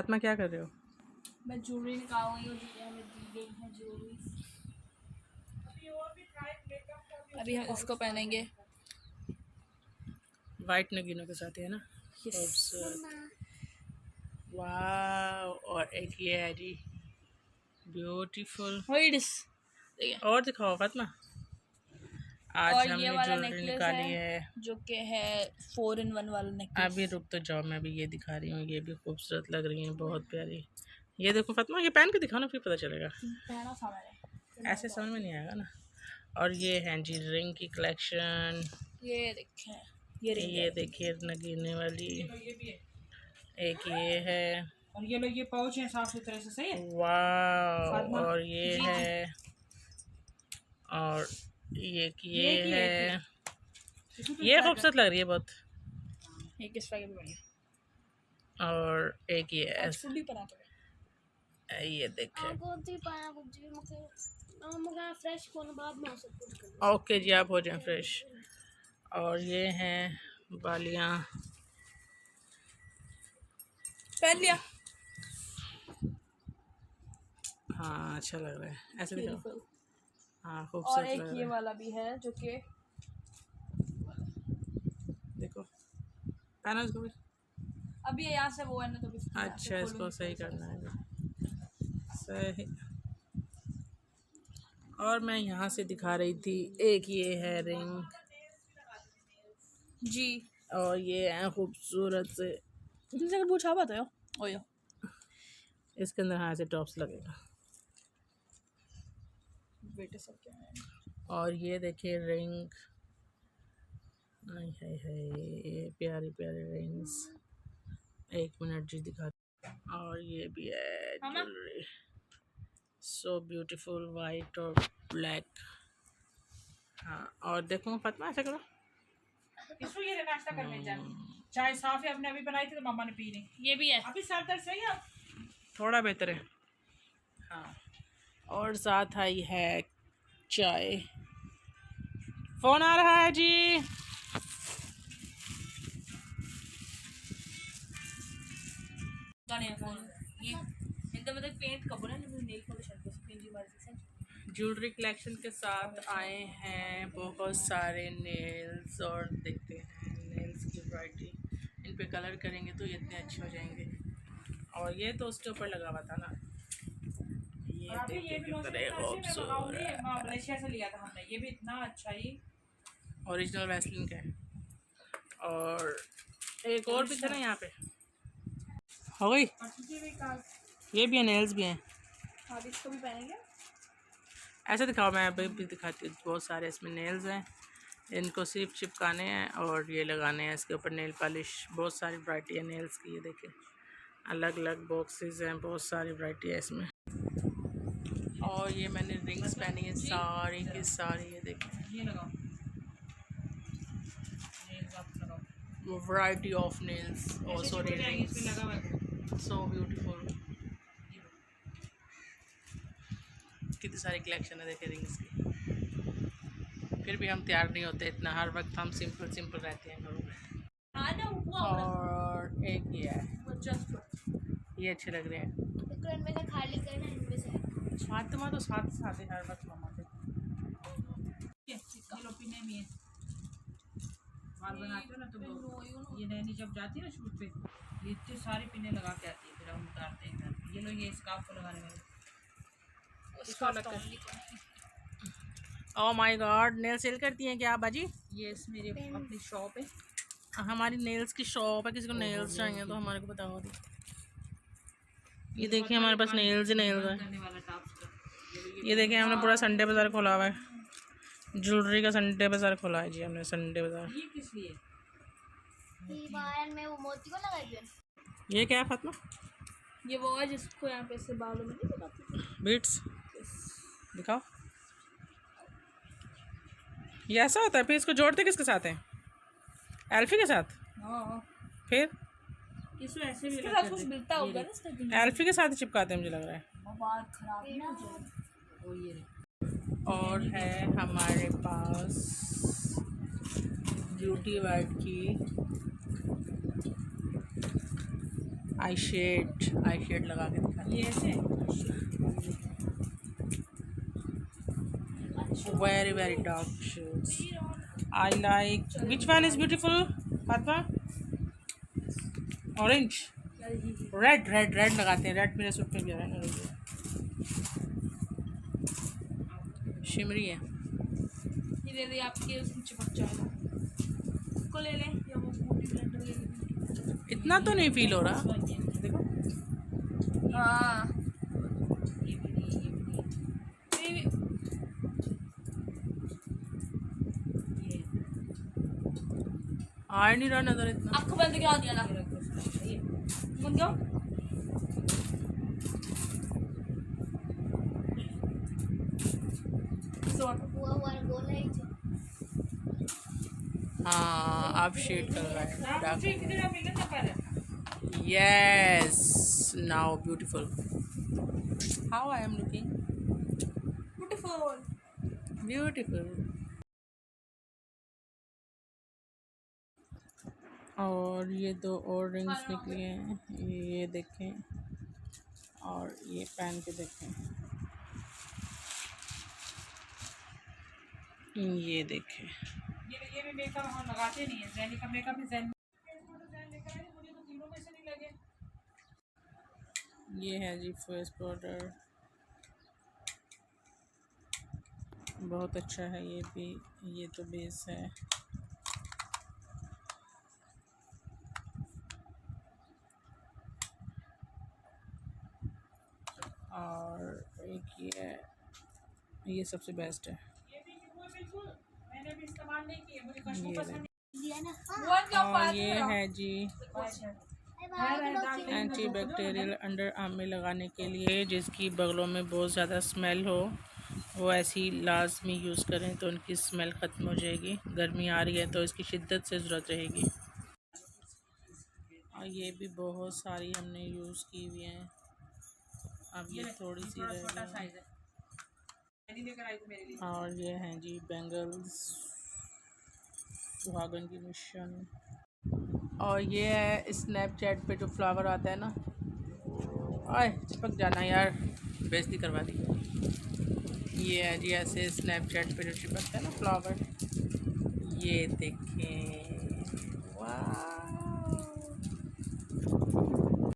फातिमा क्या कर रहे हो? मैं ज्वेलरी निकाल रही हूँ जो हमें दी गई है ज्वेलरी। अभी हम इसको पहनेंगे। वाइट नगीनों के साथ है ना, खूबसूरत। वाह, और एक ये है जी ब्यूटीफुल। और दिखाओ फातिमा। आज और ये हमने वाला ज्वेलरी नेकलेस निकाली है है। जो कि है 4 in 1 वाला नेकलेस। अभी रुक तो जाओ, मैं भी ये दिखा रही हूँ। ये भी खूबसूरत लग रही है, बहुत प्यारी। ये देखो फातिमा, ये पहन के दिखाओ ना, फिर पता चलेगा। पहना था मैंने, ऐसे समझ में नहीं आएगा ना। और ये है जी रिंग की कलेक्शन। ये देखें, ये रिंग ये है। देखिए नगीने वाली। एक ये है, और ये लो, ये पाउच है साफ सुथरे से, सही है। वाह। और ये जी, है, और ये ये की है। इसको तो ये try खूबसूरत लग रही है बहुत। ये किस तरह की बनी? और एक ये आज ऐसे, फुल्ली पहना के ये देखें। फ्रेश कोन बाद में सब कुछ ओके जी, आप हो जाएं फ्रेश। और ये हैं बालियाँ। पहन लिया। हाँ, अच्छा लग रहा है, ऐसे दिखाओ। Beautiful। हाँ, और खूबसूरत एक लग ये रहा है। वाला भी है जो कि देखो, पहना इसको भी। अभी यहाँ से वो है ना, तो भी यहाँ से अच्छा, इसको खोलूंगी सही फिर करना है। सही। और मैं यहाँ से दिखा रही थी, एक ये है रिंग जी। और ये है खूबसूरत से। तुमसे पूछा हुआ था ओ यो। इसके अंदर हाँ ऐसे टॉप्स लगेगा। बेटे सब क्या है। और ये देखिए रिंग, हाय हाय हाय, प्यारी प्यारी रिंग्स। एक मिनट जी दिखा। और ये भी है ज्वेलरी, सो ब्यूटीफुल, वाइट और ब्लैक। हाँ, और देखो फातिमा, ऐसा करो। इसको ये नाश्ता करने जा। चाय साफ है, हमने अभी बनाई थी तो मामा ने पी नहीं। ये भी है। अभी सर दर्द सही है। थोड़ा बेहतर है। हाँ, और साथ आई है चाय। फोन आ रहा है जी। ये इंత मतलब पेंट कब ना नेल पॉलिश करके पिंजी मार से ज्वेलरी कलेक्शन के साथ आए हैं बहुत सारे नेल्स। और देखते हैं नेल्स की वैरायटी। इन पे कलर करेंगे तो ये इतने अच्छे हो जाएंगे। और ये तो उसके ऊपर लगा हुआ था ना, ये देखिए कितने खूबसूरत। मलेशिया से लिया था हमने, ये भी इतना अच्छा ही ओरिजिनल वैसलीन का है। और एक और भी था ना यहाँ पे, हो गई। ये भी है, नेल्स भी हैं। आप इसको भी पहनेंगे। ऐसे दिखाओ, मैं अभी भी दिखाती हूँ। बहुत सारे इसमें नेल्स हैं, इनको सिर्फ चिपकाने हैं और ये लगाने हैं इसके ऊपर नेल पॉलिश। बहुत सारी वैरायटी है नेल्स की, ये देखिए अलग अलग बॉक्सेस हैं, बहुत सारी वैरायटी है इसमें। और ये मैंने रिंग्स पहनी है सारी की सारी, ये देखिए ये लगाओ। नेल्स आप लगाओ। वैरायटी ऑफ नेल्स और सॉरी रिंग्स, इसमें लगा हुआ है। So beautiful. कितनी सारी कलेक्शन है देखिए रिंग्स की। फिर भी हम तैयार नहीं होते इतना, हर वक्त हम सिंपल सिंपल रहते हैं घरों में। और एक ये है, ये अच्छे लग रहे हैं। खाली करना इनमें से। फातिमा तो साथ साथ है हर वक्त मामा के। ये लो पिने भी है। बाल बनाते हो ना तो ये नैनी जब जाती है ना शूट पे, ये इतनी सारी पिने लगा के आती है, फिर हम उतारते हैं। ये लो, ये स्कार्फ को लगाने वाले। इसको अलग कर। Oh my god, nail sell करती हैं क्या बाजी? ये मेरी अपनी शॉप है। हमारी नेल्स की शॉप है, किसी को नेल्स चाहिए तो हमारे को बताओ। ये देखिए हमारे पास नेल्स ही नेल्स है। करने वाला टास्क। ये देखिए हमने पूरा संडे बाज़ार खोला हुआ है। ज्वेलरी का संडे बाज़ार खोला है जी हमने, संडे बाज़ार। ये किस लिए? में वो मोती को लगाई है। ये क्या है फातिमा? ये वो है जिसको यहाँ पे से बालों में नहीं लगाते। बीट्स दिखाओ। ये ऐसा होता है, फिर इसको जोड़ते किसके साथ हैं? एल्फी के साथ? हाँ, फिर इसको ऐसे भी इसके लग साथ कर कुछ दे। मिलता होगा ना इसका। एल्फी के साथ ही चिपकाते हैं मुझे लग रहा है। बाल खराब ना हो जाए। वो ये रहे। और है हमारे पास ब्यूटी वर्ड की आई शेड लगा के दिखा। ये ऐसे very very dark shades I like. Which one is beautiful Fatima? Orange, red लगाते हैं। रेड मेरे सूट में भी आ रहा है। शिमरी है। ये ले ले आपके उसमें चिपक जाएगा। को ले ले या वो ब्यूटी ब्लेंडर ले ले। इतना तो नहीं फील हो रहा। देखो हाँ ये भी ये आ नहीं रहा नजर इतना। आँख बंद करा दिया ना। बंद करो। हाँ अब शेड कर रहा है डार्क। कितना मिले ना पर yes now beautiful. How I am looking beautiful. Beautiful. और ये 2 और रिंग्स निकली हैं, ये देखें और ये पहन के देखें। ये देखें ये भी मेकअप हम लगाते नहीं है। जैनी का मेकअप भी जैन लेकर आए, मुझे तो तीनों में से नहीं लगे। ये है जी फेस पाउडर, बहुत अच्छा है ये भी। ये तो बेस है। और एक ये सबसे बेस्ट है। ये भी बिल्कुल मैंने भी इस्तेमाल नहीं किए, मुझे खुशबू ये पसंद और ये है जी एंटी बैक्टीरियल अंडर आर्म में लगाने के लिए, जिसकी बगलों में बहुत ज़्यादा स्मेल हो वो ऐसी लाजमी यूज़ करें तो उनकी स्मेल ख़त्म हो जाएगी। गर्मी आ रही है तो इसकी शिद्दत से ज़रूरत रहेगी। और ये भी बहुत सारी हमने यूज़ की हुई हैं। अब ये थोड़ी सी रह छोटा गई साइज है। जैनी लेकर आई थी मेरे लिए। और ये हैं जी बैंगल्स, सुहागन की मिशन। और ये है स्नैपचैट पे जो फ्लावर आता है ना, आए चिपक जाना यार, बेइज्जती करवा दी। ये है जी ऐसे स्नैपचैट पे जो चिपकता है ना फ्लावर, ये देखें